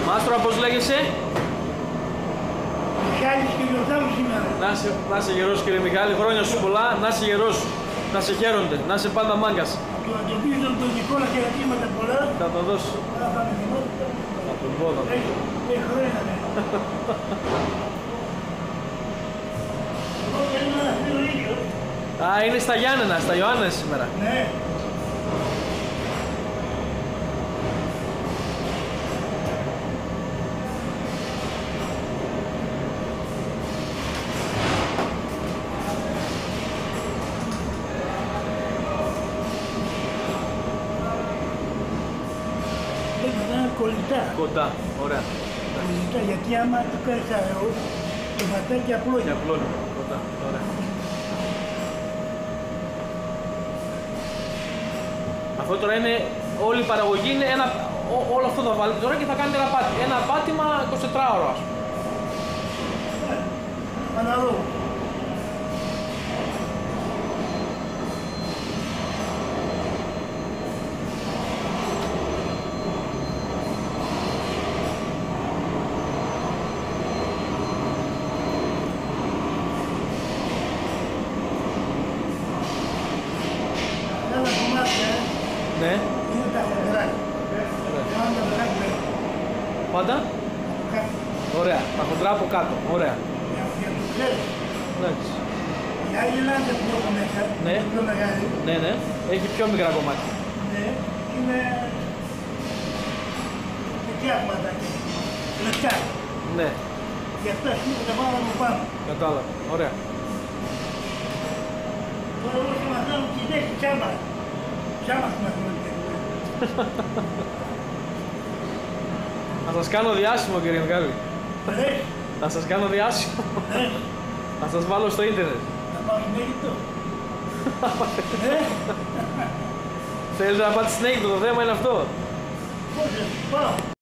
Μάστορα, πώς λέγεσαι? Μιχάλης και γιορτάζω σήμερα. Να είσαι γερός κύριε Μιχάλη, χρόνια σου πολλά, να είσαι γερός, να σε χαίρονται, να είσαι πάντα μάγκας. Το αντιμετωπίζω τον Νικόλα και ρατήματα πολλά. Θα το δώσω. Θα με θυμάται. Θα τον πω, θα τον πω. Έχει χρόνια, ναι. Εγώ θέλω να φύγω ίδιο. Α, είναι στα Γιάννενα, στα Ιωάννες σήμερα. Ναι. Κολλητά. Κοντά, ωραία. Κολλητά, γιατί άμα το κάνεις αερό, το ματάκι απλώνει. Και απλώνει, κοντά, ωραία. Αυτό τώρα είναι, όλη η παραγωγή είναι όλο αυτό θα βάλετε τώρα και θα κάνετε ένα πάτημα 24 ώρα, ας πούμε. Αναλόγω. Ναι. Είναι τα χοντράκια. Πάντα βράδυ. Πάντα. Ωραία. Τα χοντρά από κάτω. Ωραία. Για το ξέρεις. Εντάξει. Η άλλη λάντα που έχω μέσα, Ναι. είναι πιο μεγάλη. Ναι, ναι. Έχει πιο μικρά κομμάτια. Ναι. Είναι τέτοια ματάκια. Λεπτά. Ναι. Γι' αυτό ας πούμε τα βάλω από πάνω. Κατάλαβα. Ωραία. Τώρα εγώ σου μαθαίνω και έχει τσάμπα. Τσάμπα σου μαθαίνω. Θα σας κάνω διάσημο κύριε Μιχάλη. Θα σας κάνω διάσημο. Θα σας βάλω στο ίντερνετ. Θα πάω στην Αίγυπτο. Θέλετε να πάτε στην Αίγυπτο, το θέμα είναι αυτό. Πώς πάω.